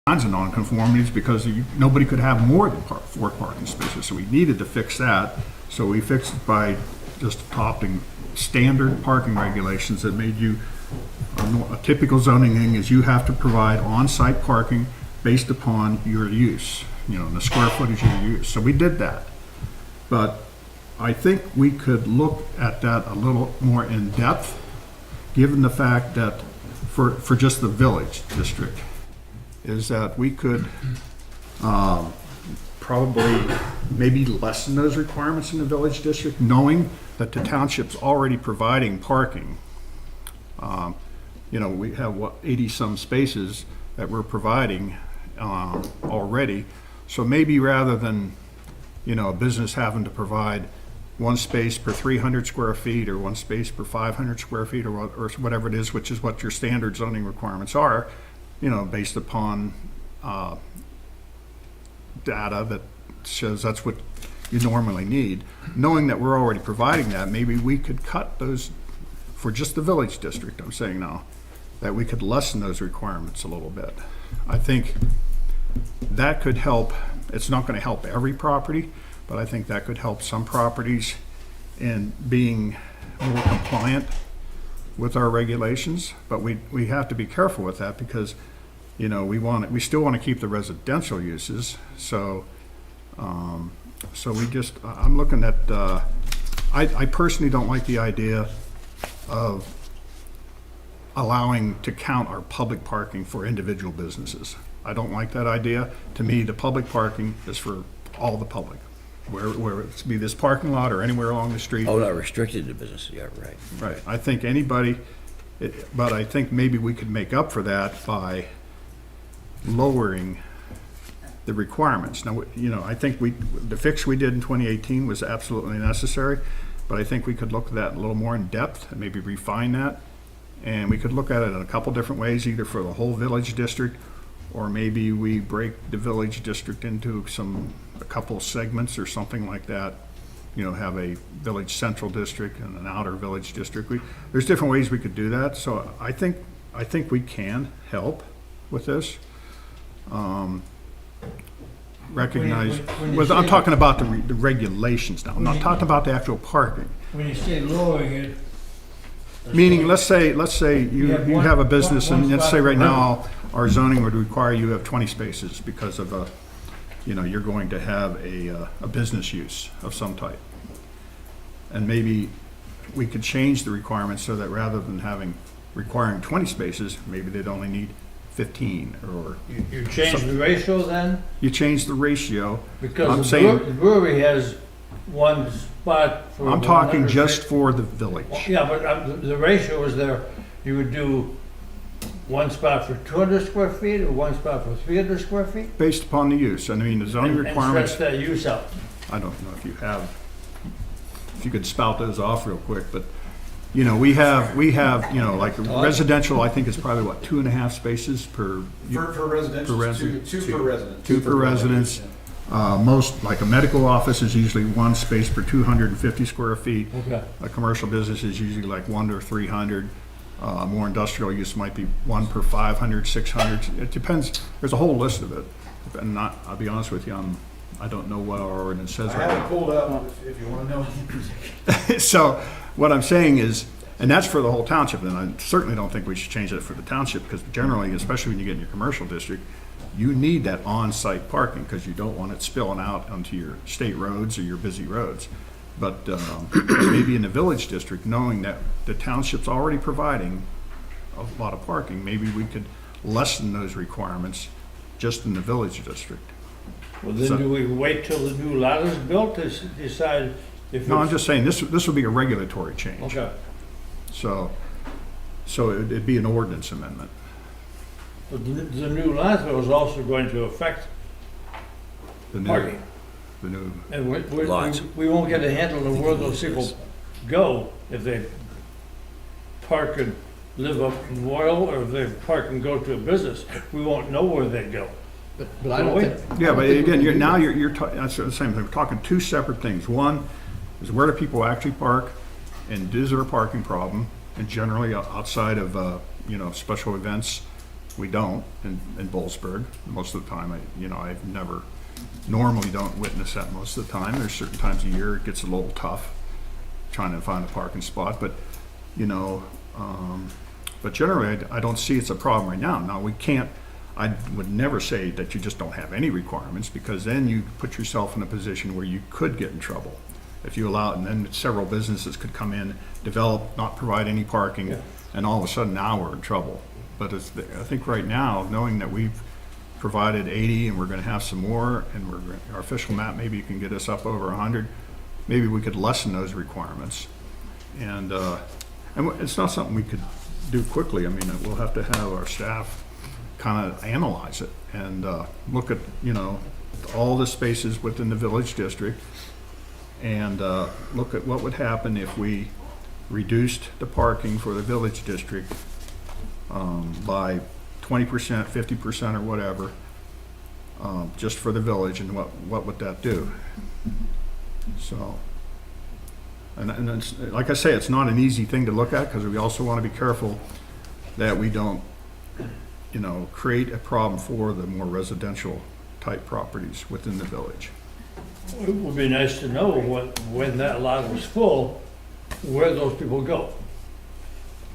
kinds of nonconformities because nobody could have more than 4 parking spaces, so we needed to fix that. So we fixed it by just adopting standard parking regulations that made you, a typical zoning thing is you have to provide on-site parking based upon your use, the square footage of your use. So we did that. But I think we could look at that a little more in depth, given the fact that for just the village district, is that we could probably maybe lessen those requirements in the village district, knowing that the township's already providing parking. We have 80-some spaces that we're providing already. So maybe rather than, a business having to provide 1 space per 300 square feet or 1 space per 500 square feet or whatever it is, which is what your standard zoning requirements are, based upon data that shows that's what you normally need. Knowing that we're already providing that, maybe we could cut those for just the village district, I'm saying now, that we could lessen those requirements a little bit. I think that could help. It's not going to help every property, but I think that could help some properties in being more compliant with our regulations. But we have to be careful with that because, we still want to keep the residential uses. So, I'm looking at, I personally don't like the idea of allowing to count our public parking for individual businesses. I don't like that idea. To me, the public parking is for all the public, where it's be this parking lot or anywhere along the street. Oh, not restricted to business, yeah, right. Right, I think anybody, but I think maybe we could make up for that by lowering the requirements. Now, I think the fix we did in 2018 was absolutely necessary, but I think we could look at that a little more in depth and maybe refine that. And we could look at it in a couple different ways, either for the whole village district, or maybe we break the village district into a couple segments or something like that. Have a village central district and an outer village district. There's different ways we could do that. So I think we can help with this. Recognize, I'm talking about the regulations now. I'm not talking about the actual parking. When you say lowering it. Meaning, let's say you have a business, and let's say right now, our zoning would require you have 20 spaces because of you're going to have a business use of some type. And maybe we could change the requirements so that rather than requiring 20 spaces, maybe they'd only need 15 or. You change the ratio then? You change the ratio. Because the brewery has 1 spot for. I'm talking just for the village. Yeah, but the ratio is there, you would do 1 spot for 200 square feet or 1 spot for 300 square feet? Based upon the use. I mean, the zoning requirements. And stretch that use out. I don't know if you could spout those off real quick, but, we have, like residential, I think it's probably 2.5 spaces per. For residential, two per resident. 2 per residence. Most, like a medical office is usually 1 space per 250 square feet. Okay. A commercial business is usually like 1 to 300. More industrial use might be 1 per 500, 600. It depends. There's a whole list of it. And I'll be honest with you, I don't know what our ordinance says I right have now. it pulled up if you want to know. So what I'm saying is, and that's for the whole township, and I certainly don't think we should change it for the township, because generally, especially when you get in your commercial district, you need that on-site parking because you don't want it spilling out onto your state roads or your busy roads. But maybe in the village district, knowing that the township's already providing a lot of parking, maybe we could lessen those requirements just in the village district. Well, then do we wait till the new lot is built to decide if it's? No, I'm just saying, this would be a regulatory change. Okay. So it'd be an ordinance amendment. But the new lot is also going to affect The new, parking. the new, And Lots. we won't get a handle on where those people go if they park and live up in Royal, or if they park and go to a business. We won't know where they go. But I don't think. yeah, but again, that's the same thing. We're talking 2 separate things. One is where do people actually park, and is there a parking problem? And generally outside of, special events, we don't in Bollesburg most of the time. I've never, normally don't witness that most of the time. There's certain times a year it gets a little tough trying to find a parking spot, but but generally I don't see it's a problem right now. Now I would never say that you just don't have any requirements, because then you put yourself in a position where you could get in trouble if you allow it, and then several businesses could come in, develop, not provide any parking, and all of a sudden now we're in trouble. But I think right now, knowing that we've provided 80 and we're going to have some more, and our official map maybe can get us up over 100, maybe we could lessen those requirements. And it's not something we could do quickly. I mean, we'll have to have our staff kind of analyze it and look at, all the spaces within the village district, and look at what would happen if we reduced the parking for the village district by 20%, 50% or whatever, just for the village, and what would that do? So, and it's, like I say, it's not an easy thing to look at, because we also want to be careful that we don't, create a problem for the more residential type properties within the village. It would be nice to know when that lot is full, where those people go.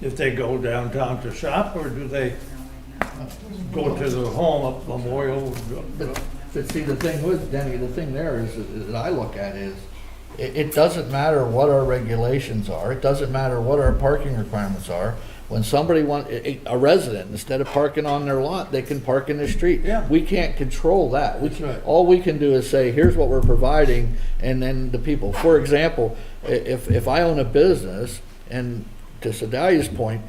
If they go downtown to shop, or do they go to the home up Memorial? But see, the thing with, Denny, the thing there is, that I look at is, it doesn't matter what our regulations are, it doesn't matter what our parking requirements are. When somebody a resident, instead of parking on their lot, they can park in the street. Yeah. We can't control that. Right. All we can do is say, here's what we're providing, and then the people. For example, if I own a business, and to Sedalia's point,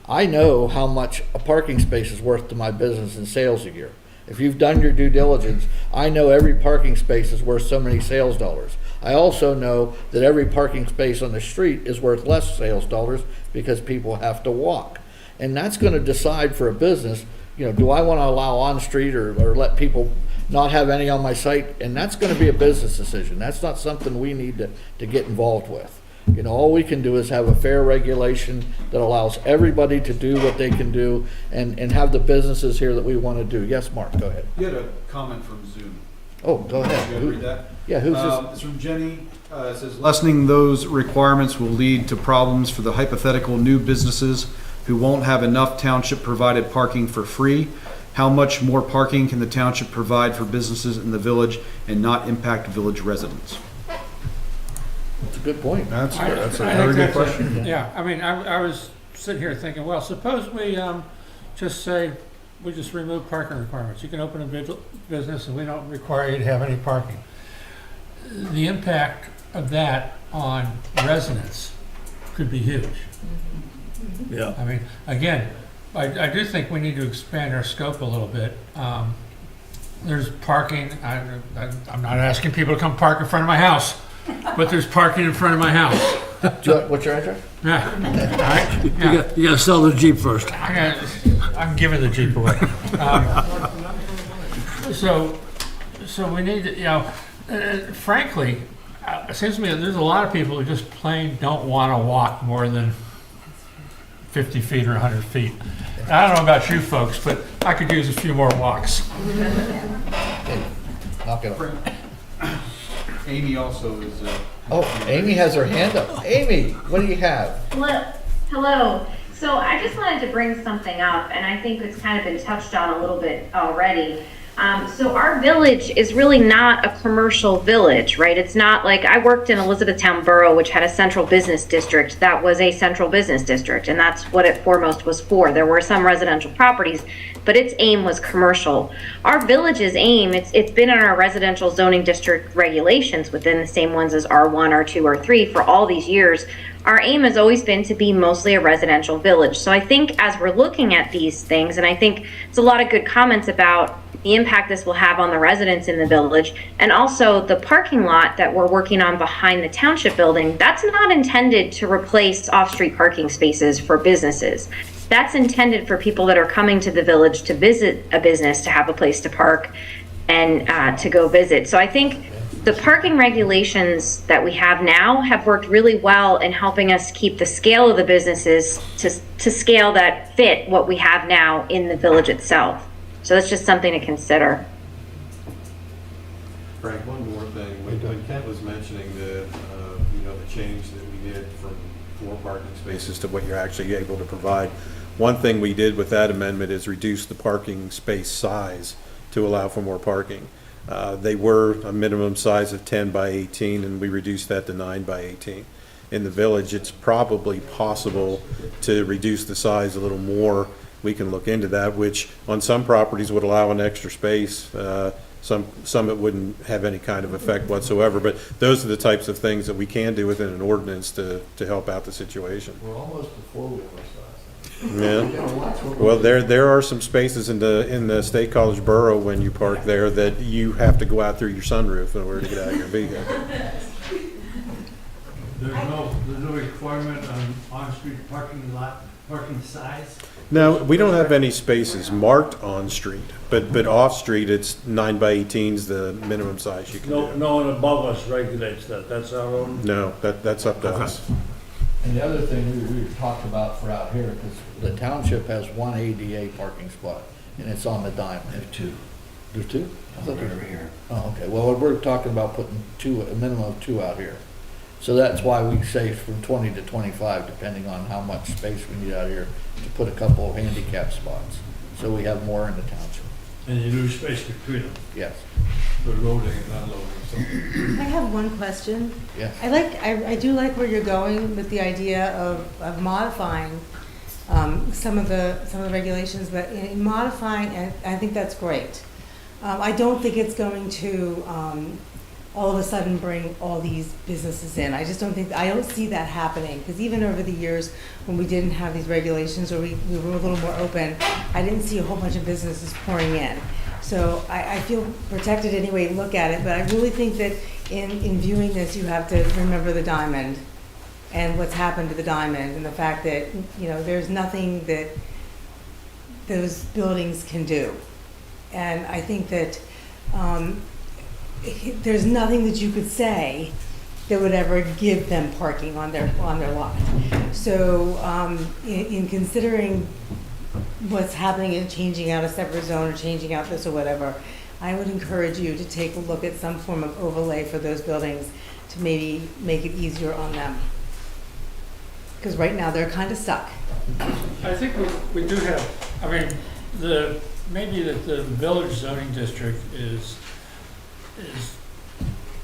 I know how much a parking space is worth to my business in sales a year. If you've done your due diligence, I know every parking space is worth so many sales dollars. I also know that every parking space on the street is worth less sales dollars, because people have to walk. And that's going to decide for a business, do I want to allow on street or let people not have any on my site? And that's going to be a business decision. That's not something we need to get involved with. All we can do is have a fair regulation that allows everybody to do what they can do, and have the businesses here that we want to do. Yes, Mark, go ahead. You had a comment from Zoom. Oh, go ahead. You want to read that? Yeah, who's this? It's from Jenny. It says, lessening those requirements will lead to problems for the hypothetical new businesses who won't have enough township-provided parking for free. How much more parking can the township provide for businesses in the village and not impact village residents? That's a good point. That's a I very think good that's question. Yeah, I mean, I was sitting here thinking, well, suppose we just say, we just remove parking requirements. You can open a business and we don't require you to have any parking. The impact of that on residents could be huge. Yeah. I mean, again, I do think we need to expand our scope a little bit. There's parking, I'm not asking people to come park in front of my house, but there's parking in front of my house. What's your address? Yeah. All right? Yeah. You gotta sell the Jeep first. I'm giving the Jeep away. So we need to, frankly, it seems to me that there's a lot of people who just plain don't want to walk more than 50 feet or 100 feet. I don't know about you folks, but I could use a few more walks. Knock it off. Amy also is. Oh, Amy has her hand up. Amy, what do you have? Hello. So I just wanted to bring something up, and I think it's kind of been touched on a little bit already. So our village is really not a commercial village, right? It's not like, I worked in Elizabethtown Borough, which had a central business district. That was a central business district, and that's what it foremost was for. There were some residential properties, but its aim was commercial. Our village's aim, it's been in our residential zoning district regulations within the same ones as R1, R2, R3 for all these years. Our aim has always been to be mostly a residential village. So I think as we're looking at these things, and I think it's a lot of good comments about the impact this will have on the residents in the village, and also the parking lot that we're working on behind the township building, that's not intended to replace off-street parking spaces for businesses. That's intended for people that are coming to the village to visit a business, to have a place to park and to go visit. So I think the parking regulations that we have now have worked really well in helping us keep the scale of the businesses to scale that fit what we have now in the village itself. So that's just something to consider. Frank, one more thing. When Kent was mentioning the change that we did from 4 parking spaces to what you're actually able to provide, one thing we did with that amendment is reduce the parking space size to allow for more parking. They were a minimum size of 10 by 18, and we reduced that to 9 by 18. In the village, it's probably possible to reduce the size a little more. We can look into that, which on some properties would allow an extra space. Some it wouldn't have any kind of effect whatsoever, but those are the types of things that we can do within an ordinance to help out the situation. We're almost a four-wheeler size. Yeah. Well, there are some spaces in the State College Borough when you park there that you have to go out through your sunroof in order to get out of your vehicle. There's no requirement on on-street parking lot, parking size? No, we don't have any spaces marked on street, but off street, it's 9 by 18 is the minimum size you can No, do. no one above us regulates that, that's our own. No, that's up to us. And the other thing we talked about for out here, because the township has one ADA parking spot, and it's on the diamond. Have 2 There's 2? I thought there over were- here. Oh, okay, well, we're talking about putting 2, a minimum of 2 out here. So that's why we say from 20 to 25, depending on how much space we need out here, to put a couple of handicap spots, so we have more in the township, And you lose space between them, yes, for loading and unloading, so. I have one question. yes. I do like where you're going with the idea of modifying some of the regulations, but in modifying, and I think that's great. I don't think it's going to all of a sudden bring all these businesses in. I don't see that happening, because even over the years when we didn't have these regulations, or we were a little more open, I didn't see a whole bunch of businesses pouring in. So I feel protected any way you look at it, but I really think that in viewing this, you have to remember the diamond and what's happened to the diamond, and the fact that, there's nothing that those buildings can do. And I think that there's nothing that you could say that would ever give them parking on their lot. So in considering what's happening in changing out a separate zone or changing out this or whatever, I would encourage you to take a look at some form of overlay for those buildings to maybe make it easier on them. Because right now they're kind of stuck. I think we do have, maybe that the village zoning district is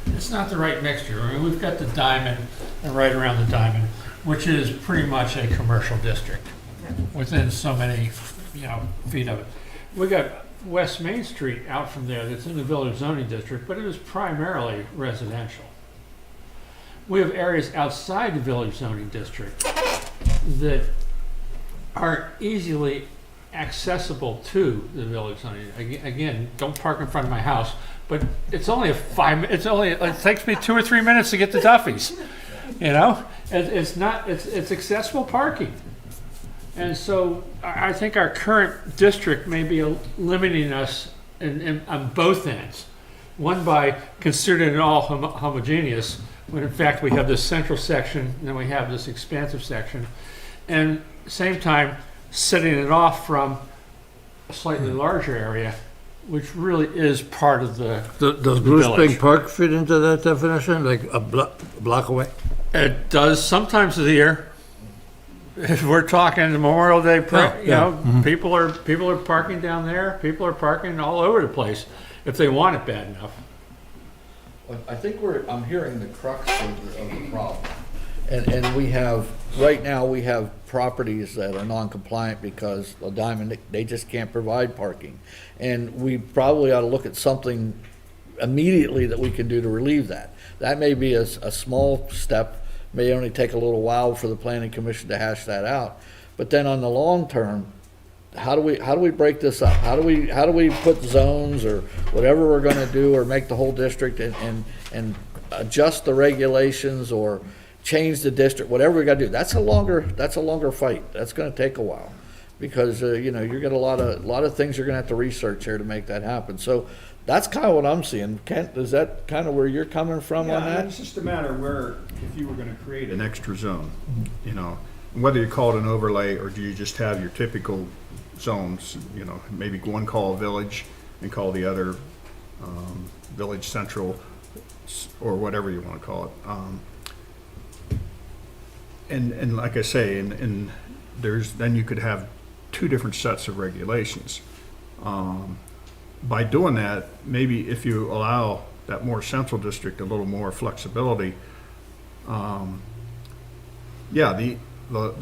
it's not the right mixture. I mean, we've got the diamond and right around the diamond, which is pretty much a commercial district within so many, feet of it. We got West Main Street out from there that's in the village zoning district, but it is primarily residential. We have areas outside the village zoning district that are easily accessible to the village zoning. Again, don't park in front of my house, but it takes me 2 or 3 minutes to get to Duffy's. It's accessible parking. And so I think our current district may be limiting us on both ends. One, by considering it all homogeneous, when in fact we have this central section, and then we have this expansive section, and same time setting it off from a slightly larger area, which really is part of the Does Blue Spring Park fit into that definition, like a block away? It does sometimes of the year. If we're talking Memorial Day, people are parking down there. People are parking all over the place if they want it bad enough. I think I'm hearing the crux of the problem. And we have, right now, we have properties that are non-compliant because the diamond, they just can't provide parking. And we probably ought to look at something immediately that we can do to relieve that. That may be a small step, may only take a little while for the planning commission to hash that out. But then on the long term, how do we break this up? How do we put zones or whatever we're gonna do, or make the whole district and adjust the regulations or change the district, whatever we gotta do? That's a longer fight. That's gonna take a while. because, you know, you're gonna a lot of things you're gonna have to research here to make that happen. So that's kind of what I'm seeing. Kent, is that kind of where you're coming from on Yeah, that? it's just a matter where, if you were gonna create an extra zone, you know, whether you call it an overlay, or do you just have your typical zones, you know, maybe one call village and call the other, village central, or whatever you wanna call it. And like I say, and then you could have two different sets of regulations. By doing that, maybe if you allow that more central district a little more flexibility, yeah, the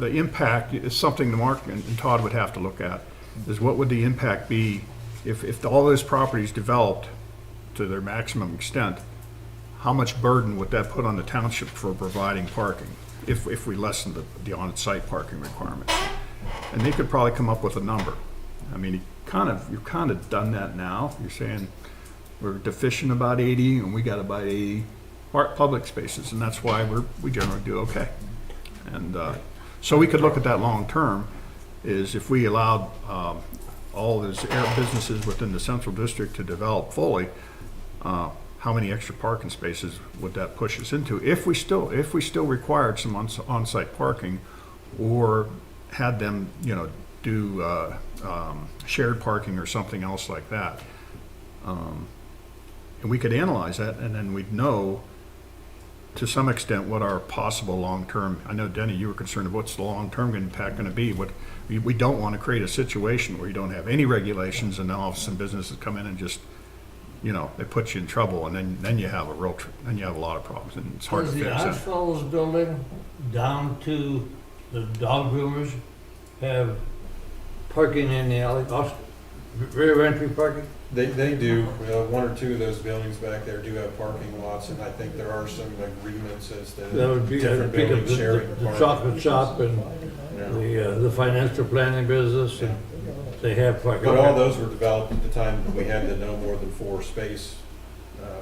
impact is something the Mark and Todd would have to look at, is what would the impact be if all those properties developed to their maximum extent? How much burden would that put on the township for providing parking if we lessen the on-site parking requirement? And they could probably come up with a number. I mean, you've kind of done that now. You're saying we're deficient about 80 and we got about 80 public spaces, and that's why we generally do okay. And so we could look at that long term, is if we allowed all those businesses within the central district to develop fully, how many extra parking spaces would that push us into if we still required some on-site parking, or had them, you know, do shared parking or something else like that. And we could analyze that, and then we'd know to some extent what our possible long-term, I know Denny, you were concerned of what's the long-term impact going to be. We don't want to create a situation where you don't have any regulations and then all of a sudden businesses come in and just, you know, they put you in trouble, and then you have a lot of problems, and it's hard to Does fix the that. Oddfellows building down to the dog groomers have parking in the alley, rear entry parking? They do, one or two of those buildings back there do have parking lots, and I think there are some agreements as to That would be, different buildings sharing the the parking. chocolate shop and the financial planning business, and they have parking. But all those were developed at the time that we had the no more than 4 space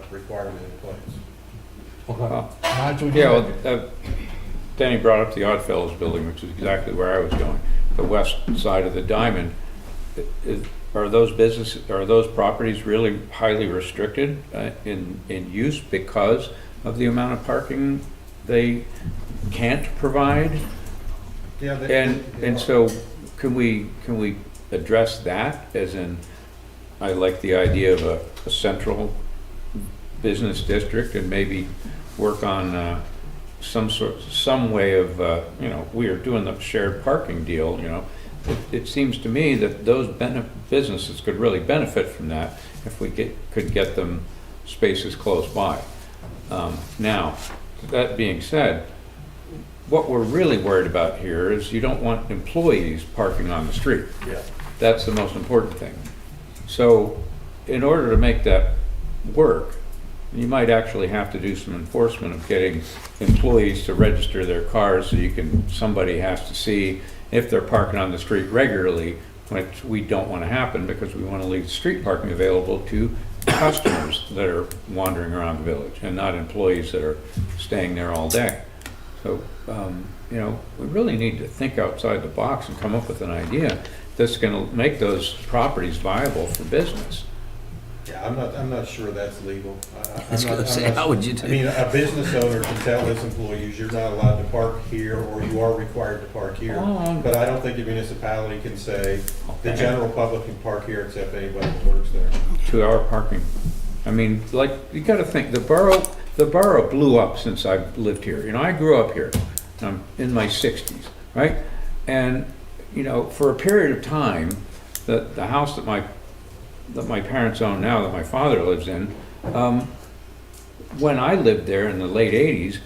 requirement in place. Yeah, well, Danny brought up the Oddfellows building, which is exactly where I was going. The west side of the diamond, are those properties really highly restricted in use because of the amount of parking they can't provide? Yeah, And so can we address that, as in, I like the idea of a central business district, and maybe work on some way of, you know, we are doing the shared parking deal, you know. It seems to me that those businesses could really benefit from that if we could get them spaces close by. Now, that being said, what we're really worried about here is you don't want employees parking on the street. Yeah. That's the most important thing. So in order to make that work, you might actually have to do some enforcement of getting employees to register their cars, so somebody has to see if they're parking on the street regularly, which we don't want to happen, because we want to leave street parking available to customers that are wandering around the village, and not employees that are staying there all day. So, you know, we really need to think outside the box and come up with an idea that's going to make those properties viable for business. Yeah, I'm not sure that's legal. I was gonna say, how would you do? I mean, a business owner can tell his employees, you're not allowed to park here, or you are required to park here. Oh. But I don't think a municipality can say, the general public can park here except anybody that works there. 2-hour parking. I mean, like, you gotta think, the borough blew up since I've lived here. You know, I grew up here. I'm in my 60s, right? And, you know, for a period of time, the house that my parents own now, that my father lives in, when I lived there in the late 80s,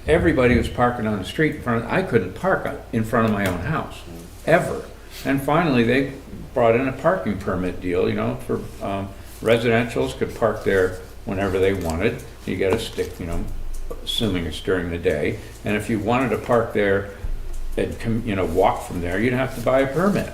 everybody was parking on the street in front of, I couldn't park in front of my own house, ever. And finally, they brought in a parking permit deal, you know, for residentials could park there whenever they wanted. You get a stick, you know, assuming it's during the day. And if you wanted to park there and, you know, walk from there, you'd have to buy a permit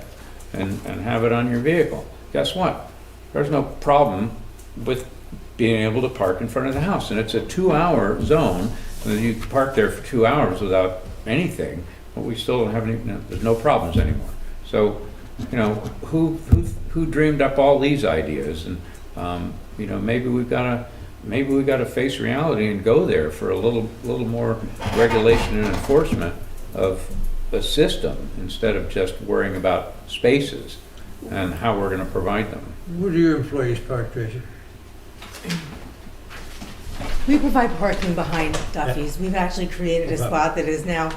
and have it on your vehicle. Guess what? There's no problem with being able to park in front of the house. And it's a 2-hour zone, and you can park there for 2 hours without anything, but we still don't have any, there's no problems anymore. So, who dreamed up all these ideas? And, maybe we've got to face reality and go there for a little more regulation and enforcement of a system instead of just worrying about spaces and how we're going to provide them. Where do your employees park, Tracy? We provide parking behind Duffy's. We've actually created a Okay. spot that is now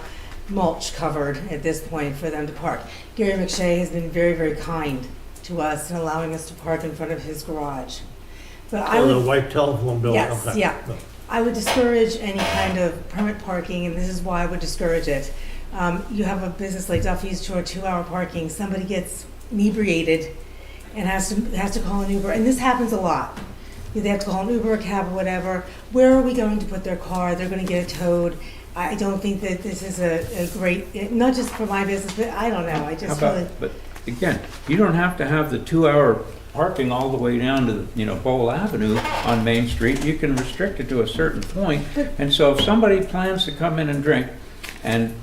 mulch covered at this point for them to park. Gary McShay has been very, very kind to us in allowing us to park in front of his garage. But I Oh, the would, white telephone building? Yes, Okay. yeah. I would discourage any kind of permit parking, and this is why I would discourage it. You have a business like Duffy's for 2-hour parking, somebody gets inebriated and has to call an Uber, and this happens a lot. They have to call an Uber, a cab, or whatever. Where are we going to put their car? They're going to get it towed. I don't think that this is a great, not just for my business, but I don't know. I just really. But again, you don't have to have the 2-hour parking all the way down to, Bowl Avenue on Main Street. You can restrict it to a certain point. And so if somebody plans to come in and drink and,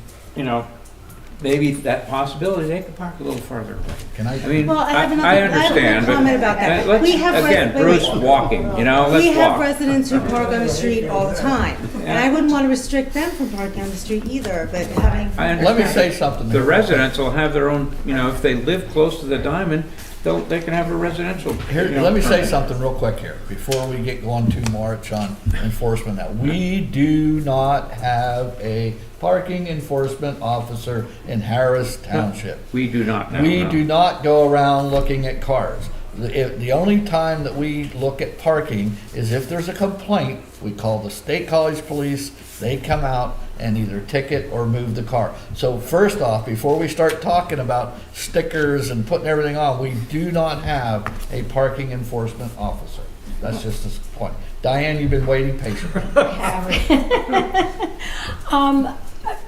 maybe that possibility, they could park a little further away. Can I? I mean, Well, I have another- I I have understand, another but comment about that. let's, We have again, wait, Bruce, wait. walking, We let's have walk. residents who park on the street all the time, and I wouldn't want to restrict them from parking on the street either, but having. I Let me understand. say something. The residents will have their own, if they live close to the Diamond, they can have a residential. Here, let me say something real quick here, before we get going too much on enforcement now. We do not have a parking enforcement officer in Harris Township. We do not now. We no. do not go around looking at cars. The only time that we look at parking is if there's a complaint, we call the State College Police, they come out and either ticket or move the car. So first off, before we start talking about stickers and putting everything on, we do not have a parking enforcement officer. That's just the point. Diane, you've been waiting patiently.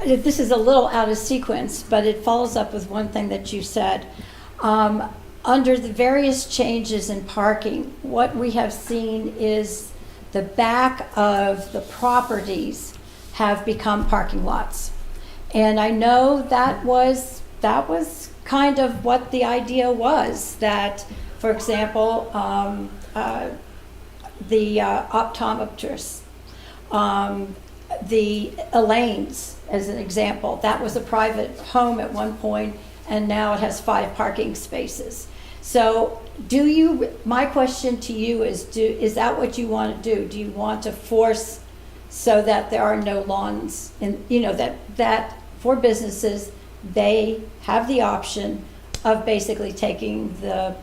This is a little out of sequence, but it follows up with one thing that you said. Under the various changes in parking, what we have seen is the back of the properties have become parking lots. And I know that was kind of what the idea was, that, for example, the optometrists, the Elaine's, as an example, that was a private home at one point, and now it has 5 parking spaces. So my question to you is that what you want to do? Do you want to force so that there are no lawns, and, that for businesses, they have the option of basically taking the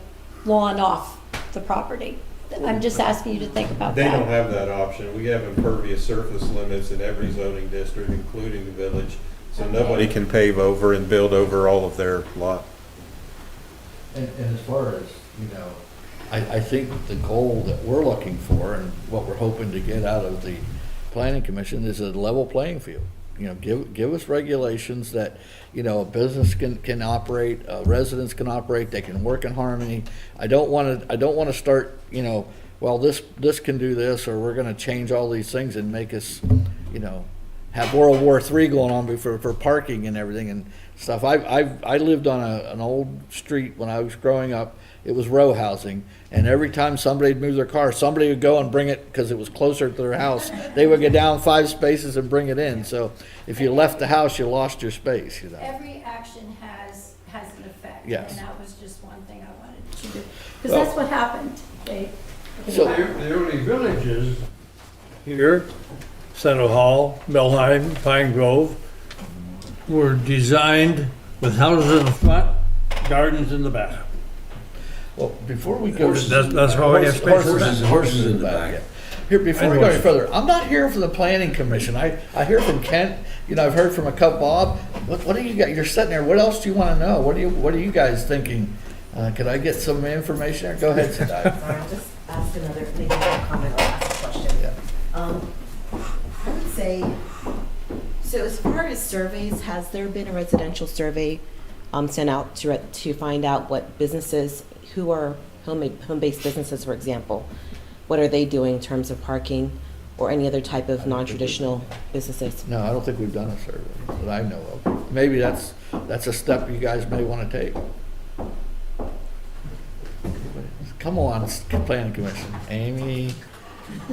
lawn off the property? I'm just asking you to think about They that. don't have that option. We have impervious surface limits in every zoning district, including the village. So nobody can pave over and build over all of their lot. And as far as, I think the goal that we're looking for and what we're hoping to get out of the planning commission is a level playing field. Give us regulations that, a business can operate, residents can operate, they can work in harmony. I don't want to start, well, this can do this, or we're gonna change all these things and make us, have World War III going on for parking and everything and stuff. I lived on an old street when I was growing up. It was row housing, and every time somebody'd move their car, somebody would go and bring it, because it was closer to their house. They would get down 5 spaces and bring it in. So if you left the house, you lost your space, Every action has an effect. Yes. And that was just one thing I wanted you to do. Because that's what happened. So- The early villages here, Central Hall, Belheim, Pine Grove, were designed with houses in the front, gardens in the back. Well, before we go, That's how we have spaces. Horses in the back. Yeah. Here, before we go any further, I'm not here for the planning commission. I hear from Kent. I've heard from Bob. What do you got? You're sitting there. What else do you want to know? What are you guys thinking? Could I get some information there? Go ahead, Sadai. I'll just ask another, maybe a comment or ask a question. Yeah. I would say, so as far as surveys, has there been a residential survey sent out to find out what businesses, who are home-based businesses, for example, what are they doing in terms of parking or any other type of non-traditional businesses? No, I don't think we've done a survey that I know of. maybe that's a step you guys may want to take. Come on, planning commission. Amy,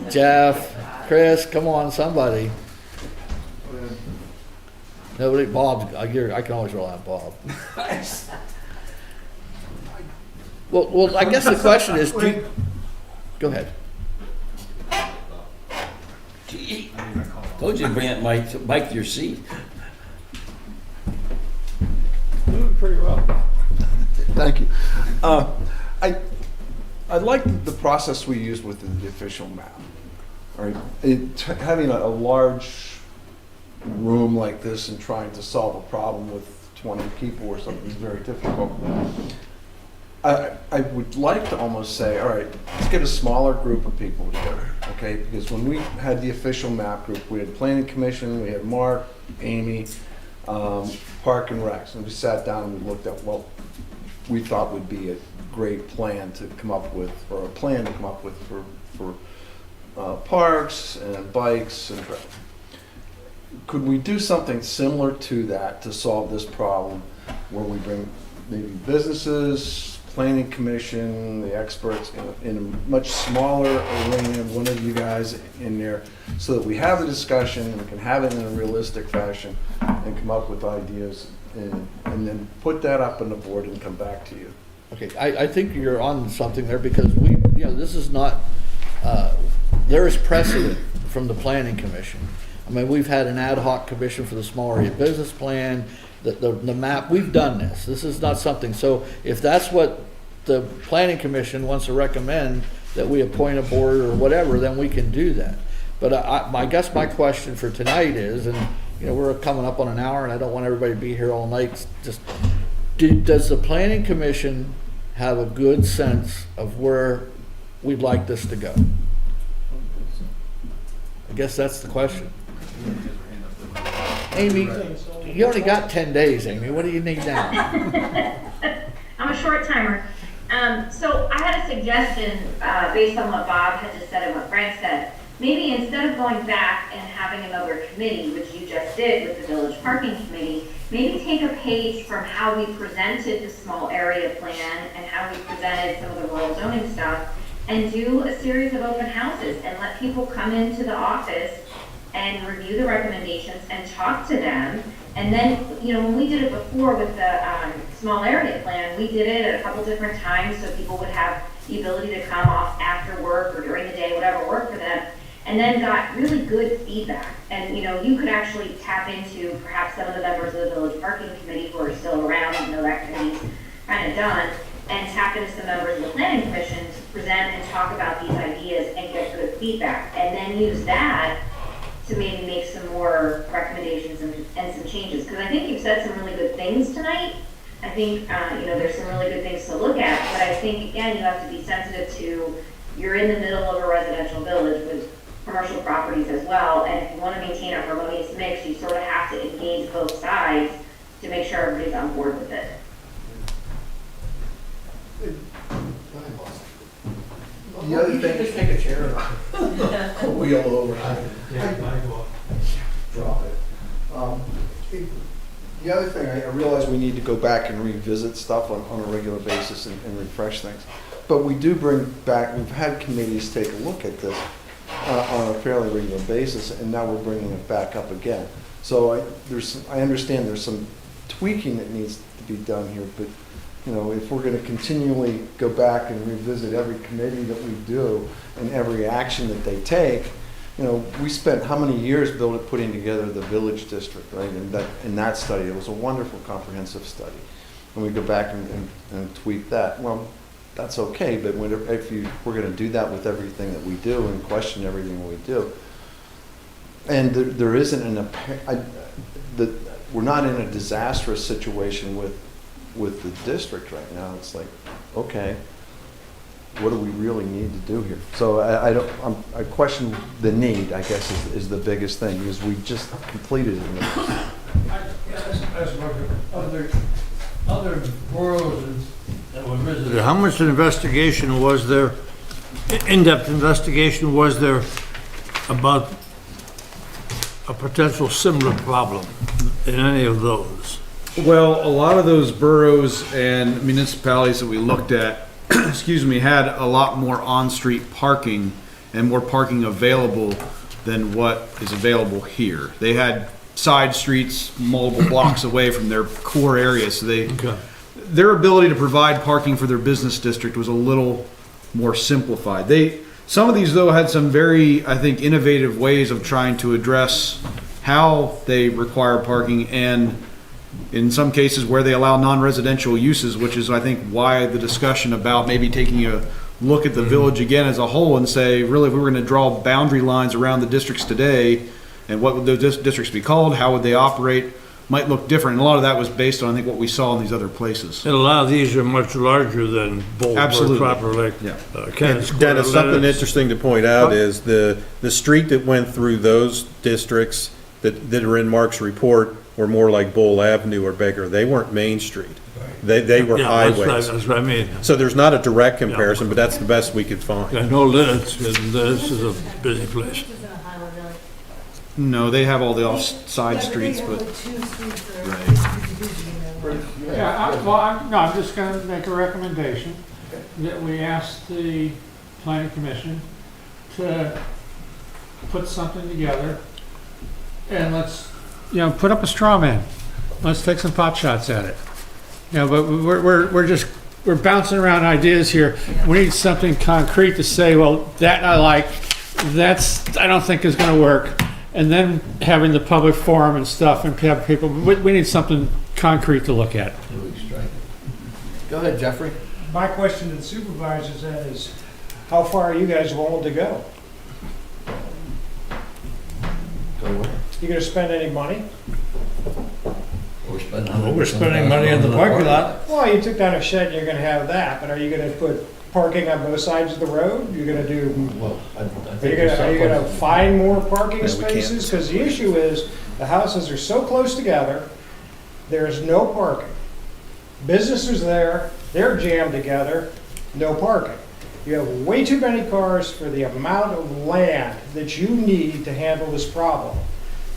Jeff, Chris, come on, somebody. Nobody, Bob, I can always rely on Bob. Well, I guess the question is, go ahead. Told you to bring that mic to your seat. Doing pretty well. Thank you. I like the process we used with the official map. All right, having a large room like this and trying to solve a problem with 20 people or something is very difficult. I would like to almost say, all right, let's get a smaller group of people together, okay? Because when we had the official map group, we had planning commission, we had Mark, Amy, Park and Recs, and we sat down and we looked at what we thought would be a great plan to come up with, or a plan to come up with for parks and bikes and trails. Could we do something similar to that to solve this problem, where we bring maybe businesses, planning commission, the experts in a much smaller arena, one of you guys in there, so that we have a discussion and we can have it in a realistic fashion and come up with ideas and then put that up on the board and come back to you. Okay, I think you're on something there, because this is not, there is precedent from the planning commission. I mean, we've had an ad hoc commission for the small area business plan, the map, we've done this. This is not something, so if that's what the planning commission wants to recommend, that we appoint a board or whatever, then we can do that. But I guess my question for tonight is, and we're coming up on an hour and I don't want everybody to be here all night, just, does the planning commission have a good sense of where we'd like this to go? I guess that's the question. Amy, you only got 10 days, Amy. What do you need now? I'm a short timer. So I had a suggestion based on what Bob had just said and what Frank said. Maybe instead of going back and having another committee, which you just did with the village parking committee, maybe take a page from how we presented the small area plan and how we presented some of the rural zoning stuff, and do a series of open houses and let people come into the office and review the recommendations and talk to them. And then, when we did it before with the small area plan, we did it at a couple different times so people would have the ability to come off after work or during the day, whatever worked for them, and then got really good feedback. And, you could actually tap into perhaps some of the members of the village parking committee who are still around, even though that committee's kind of done, and tap into some members of the planning commission to present and talk about these ideas and get good feedback. And then use that to maybe make some more recommendations and some changes. Because I think you've said some really good things tonight. I think, there's some really good things to look at. But I think, again, you have to be sensitive to, you're in the middle of a residential village with commercial properties as well. And if you want to maintain a harmonious mix, you sort of have to engage both sides to make sure everybody's on board with it. The other thing, Just take a chair and wheel over. Drop it. The other thing, I realize we need to go back and revisit stuff on a regular basis and refresh things. But we do bring back, we've had committees take a look at this on a fairly regular basis, and now we're bringing it back up again. So I understand there's some tweaking that needs to be done here, but if we're going to continually go back and revisit every committee that we do and every action that they take, we spent how many years putting together the village district, right? And that study, it was a wonderful comprehensive study. And we go back and tweak that. Well, that's okay, but if we're going to do that with everything that we do and question everything we do, and there isn't we're not in a disastrous situation with the district right now. It's like, okay, what do we really need to do here? So I question the need, I guess, is the biggest thing, because we just completed it. Other boroughs that were visited, how much investigation was there, in-depth investigation was there about a potential similar problem in any of those? Well, a lot of those boroughs and municipalities that we looked at, excuse me, had a lot more on-street parking and more parking available than what is available here. They had side streets multiple blocks away from their core area, so their ability to provide parking for their business district was a little more simplified. Some of these though had some very, I think, innovative ways of trying to address how they require parking, and in some cases where they allow non-residential uses, which is, I think, why the discussion about maybe taking a look at the village again as a whole and say, really, if we were going to draw boundary lines around the districts today, and what would those districts be called, how would they operate, might look different. And a lot of that was based on, I think, what we saw in these other places. And a lot of these are much larger than Absolutely. proper, like Yeah. Kansas Square. Dennis, something Limits. interesting to point out is the street that went through those districts that are in Mark's report were more like Bull Avenue or Baker. They weren't Main Street. They were Yeah, highways. that's what I mean. So there's not a direct comparison, but that's the best we could find. I know Linnets, and this is a busy place. No, they have all the off-side streets, but I'm just gonna make a recommendation that we ask the planning commission to put something together and let's, put up a straw man. Let's take some pot shots at it. But we're bouncing around ideas here. We need something concrete to say, well, that I like, I don't think is gonna work. And then having the public forum and stuff and have people, we need something concrete to look at. Go ahead, Jeffrey. My question to the supervisors then is, how far are you guys willing to go? You gonna spend any money? We're spending money in the parking lot. Well, you took down a shed, you're gonna have that, but are you gonna put parking on both sides of the road? You're gonna do, are you gonna find more parking spaces? Because the issue is, the houses are so close together, there's no parking. Businesses there, they're jammed together, no parking. You have way too many cars for the amount of land that you need to handle this problem.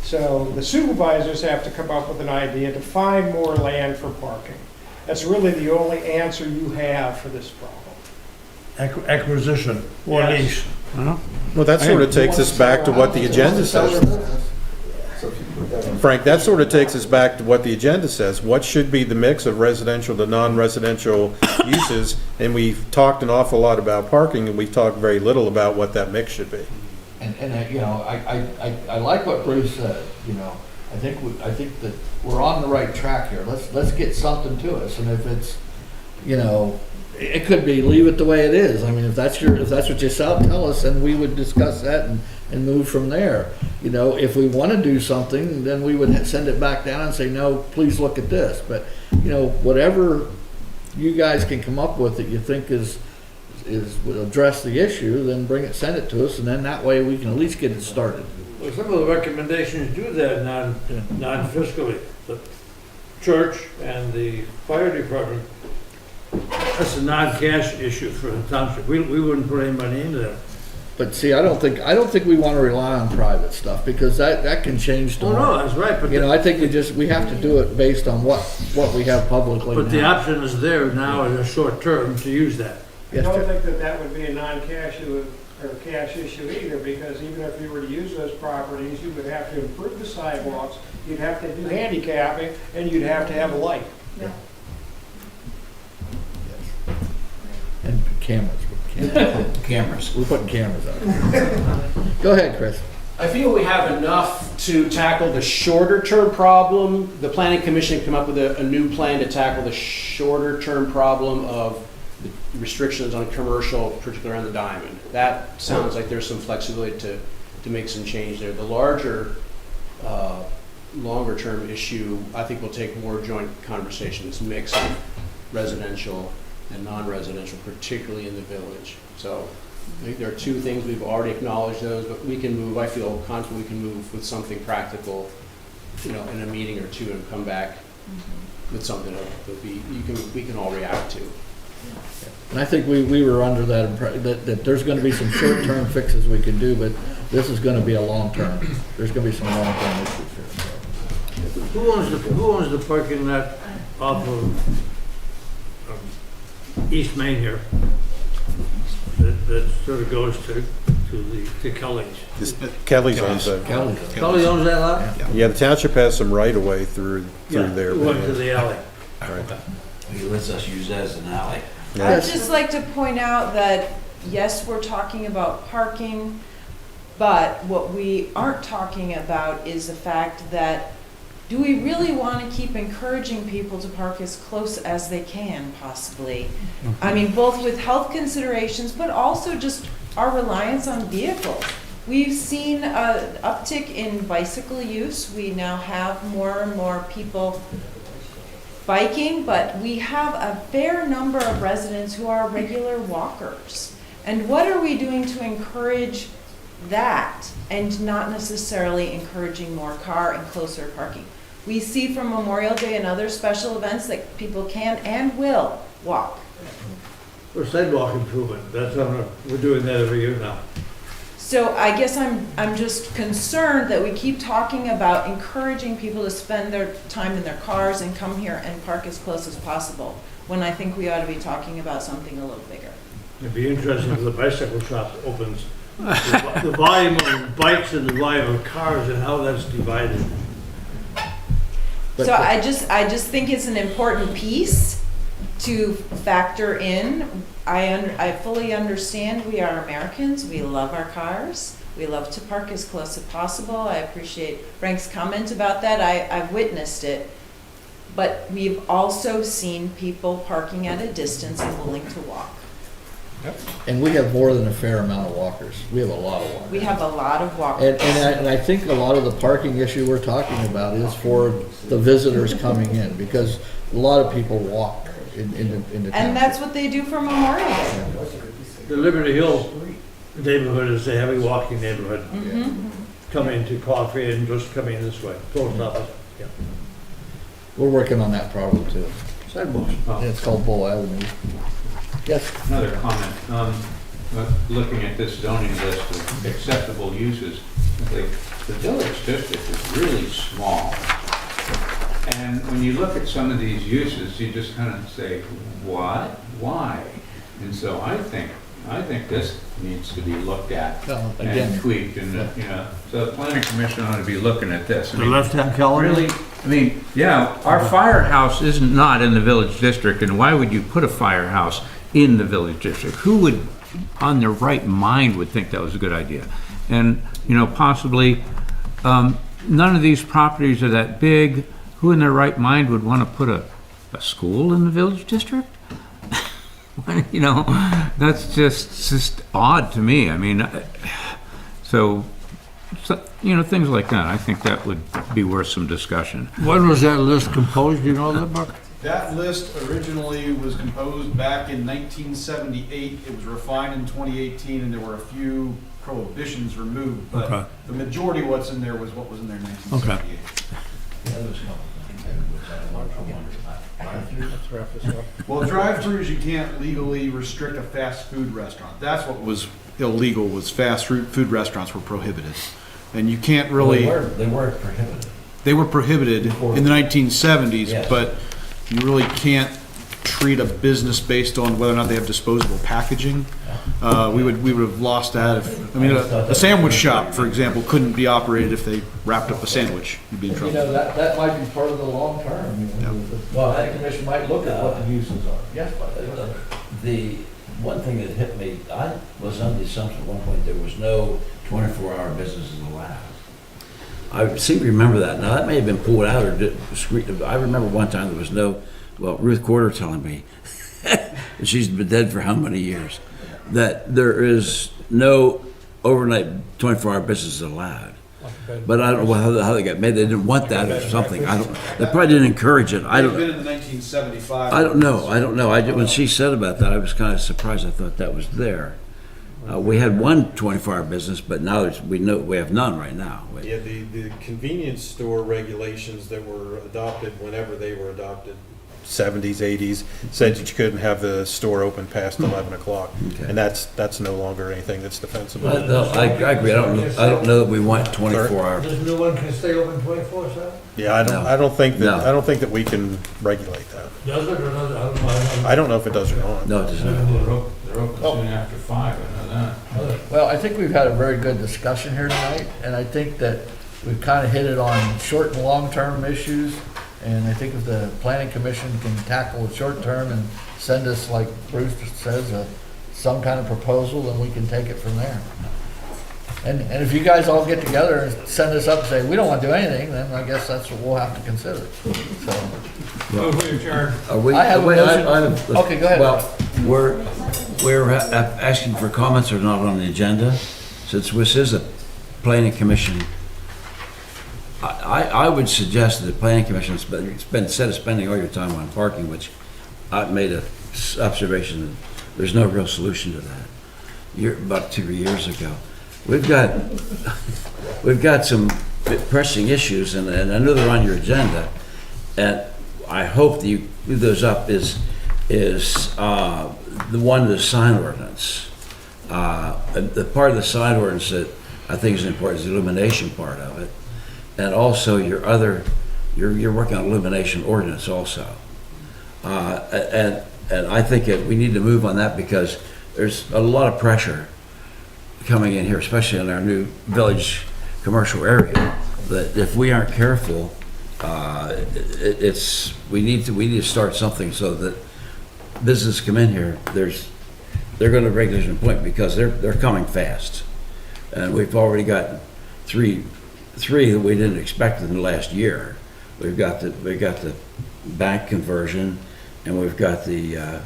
So the supervisors have to come up with an idea to find more land for parking. That's really the only answer you have for this problem. Acquisition or Yes. lease. Well, that sort of takes us back to what the agenda says. Frank, that sort of takes us back to what the agenda says. What should be the mix of residential to non-residential uses? And we've talked an awful lot about parking, and we've talked very little about what that mix should be. And I like what Bruce said, I think that we're on the right track here. Let's get something to us, and if it's, it could be leave it the way it is. I mean, if that's what you tell us, and we would discuss that and move from there. If we want to do something, then we would send it back down and say, no, please look at this. But, whatever you guys can come up with that you think will address the issue, then send it to us, and then that way we can at least get it started. Well, some of the recommendations do that non-fiscally. The church and the fire department, that's a non-cash issue for the township. We wouldn't put any money into that. But see, I don't think we want to rely on private stuff, because that can change Oh, tomorrow. no, that's right, but I think we have to do it based on what we have publicly but the now. option is there now in the short term to use that. I don't think that would be a non-cash or cash issue either, because even if you were to use those properties, you would have to improve the sidewalks, you'd have to do handicapping, and you'd have to have a light. And cameras. Cameras. We're putting cameras out. Go ahead, Chris. I feel we have enough to tackle the shorter term problem. The planning commission come up with a new plan to tackle the shorter term problem of the restrictions on commercial, particularly around the diamond. That sounds like there's some flexibility to make some change there. The larger, longer term issue, I think will take more joint conversations, mix of residential and non-residential, particularly in the village. So I think there are two things, we've already acknowledged those, but we can move, I feel confident we can move with something practical, in a meeting or two, and come back with something that we can all react to. And I think we were under that impression that there's going to be some short-term fixes we can do, but this is going to be a long-term. There's going to be some long-term issues here. Who owns the parking lot off of East Main here? That sort of goes to Kelly's. Kelly's owns that. Kelly owns that lot? Yeah, the township has some right of way through Yeah, there. went to the alley. Right. He lets us use that as an alley. I'd just like to point out that, yes, we're talking about parking, but what we aren't talking about is the fact that, do we really want to keep encouraging people to park as close as they can possibly? I mean, both with health considerations, but also just our reliance on vehicles. We've seen an uptick in bicycle use. We now have more and more people biking, but we have a fair number of residents who are regular walkers. And what are we doing to encourage that and not necessarily encouraging more car and closer parking? We see from Memorial Day and other special events that people can and will walk. For sidewalk improvement, we're doing that every year now. So I guess I'm just concerned that we keep talking about encouraging people to spend their time in their cars and come here and park as close as possible, when I think we ought to be talking about something a little bigger. It'd be interesting if the bicycle shop opens. The volume of bikes and the volume of cars and how that's divided. So I just think it's an important piece to factor in. I fully understand we are Americans. We love our cars. We love to park as close as possible. I appreciate Frank's comment about that. I've witnessed it. But we've also seen people parking at a distance and willing to walk. And we have more than a fair amount of walkers. We have a lot of walkers. We have a lot of walkers. And I think a lot of the parking issue we're talking about is for the visitors coming in, because a lot of people walk in the town. And that's what they do for Memorial Day. The Liberty Hill neighborhood is a heavy walking neighborhood. Coming to coffee and just coming this way, post office. Yeah. We're working on that problem too. Sidewalks. And it's called Bull Avenue. Yes? Another comment. Looking at this zoning list of acceptable uses, the village district is really small. And when you look at some of these uses, you just kind of say, what? Why? And so I think this needs to be looked at and tweaked, and so the planning commission ought to be looking at this. The left-hand column? Really, our firehouse is not in the village district, and why would you put a firehouse in the village district? Who would, on their right mind, would think that was a good idea? And, possibly, none of these properties are that big. Who in their right mind would want to put a school in the village district? That's just odd to me. So things like that. I think that would be worth some discussion. When was that list composed? Do you know that, Buck? That list originally was composed back in 1978. It was refined in 2018, and there were a few prohibitions removed. But Okay. the majority of what's in there was what was in there in 1978. Well, drive-throughs, you can't legally restrict a fast food restaurant. That's what was illegal, was fast food restaurants were prohibited. And you can't really... They were prohibited. They were prohibited in the 1970s, Yes. but you really can't treat a business based on whether or not they have disposable packaging. We would have lost that if, a sandwich shop, for example, couldn't be operated if they wrapped up a sandwich. You'd be in trouble. That might be part of the long term. The planning commission might look at what the uses are. Yes, The one thing that hit me, I was under the assumption at one point there was no 24-hour businesses allowed. I seem to remember that. Now, that may have been pulled out or I remember one time there was no, Ruth Corder telling me, and she's been dead for how many years, that there is no overnight 24-hour businesses allowed. But I don't know how they got made. They didn't want that or something. They probably didn't encourage it. They've been in the 1975. I don't know. When she said about that, I was kind of surprised. I thought that was there. We had one 24-hour business, but now we have none right now. Yeah, the convenience store regulations that were adopted whenever they were adopted 70s, 80s, said that you couldn't have the store open past 11 o'clock. Okay. And that's no longer anything that's defensible. No, I agree. I don't know that we want 24-hour. This new one can stay open 24/7? Yeah, I No. don't think that, No. I don't think that we can regulate that. Does it or does it? I don't know if it does or not. No, it does not. They're open soon after 5, I know that. Well, I think we've had a very good discussion here tonight, and I think that we've kind of hit it on short and long-term issues. And I think if the planning commission can tackle the short term and send us, like Bruce says, some kind of proposal, then we can take it from there. And if you guys all get together and send us up and say, we don't want to do anything, then I guess that's what we'll have to consider. So, Move we adjourn. Are we? I have a wait, motion. Okay, go ahead. Well, we're asking for comments are not on the agenda. Since this is a planning commission, I would suggest that the planning commission, it's been instead of spending all your time on parking, which I've made a observation that there's no real solution to that. About 2 years ago, we've got some pressing issues, and I know they're on your agenda, and I hope that you move those up. Is the one, the sign ordinance. The part of the sign ordinance that I think is important is the illumination part of it. And also you're working on illumination ordinance also. And I think that we need to move on that because there's a lot of pressure coming in here, especially in our new village commercial area, that if we aren't careful, we need to start something so that businesses come in here, they're going to regulation point because they're coming fast. And we've already got three that we didn't expect in the last year. We've got the bank conversion, and we've got the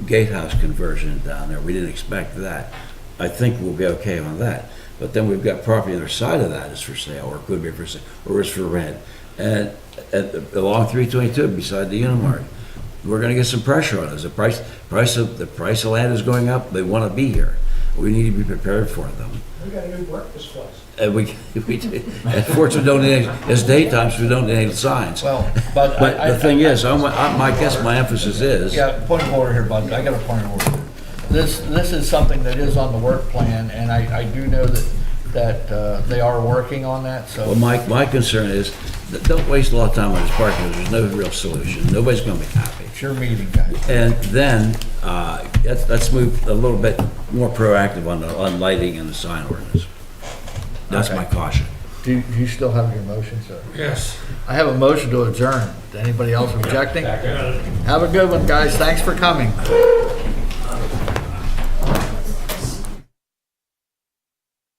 gatehouse conversion down there. We didn't expect that. I think we'll be okay on that. But then we've got property on the other side of that is for sale, or could be for sale, or is for rent. And along 322 beside the Unimart, we're going to get some pressure on us. The price of land is going up. They want to be here. We need to be prepared for them. We got a new breakfast place. And we do. Unfortunately, don't need any, it's daytime, so we don't need any signs. well, but The thing is, I guess my emphasis is, Yeah, point of order here, Bud. I got a point of order. This is something that is on the work plan, and I do know that they are working on that, so. well, my concern is, that don't waste a lot of time on this parking, there's no real solution, nobody's gonna be happy. It's your meeting, guys. And then, let's move a little bit more proactive on lighting and the sign ordinance. That's my caution. Do you still have your motion, sir? Yes. I have a motion to adjourn. Anybody else objecting? Have a good one, guys. Thanks for coming.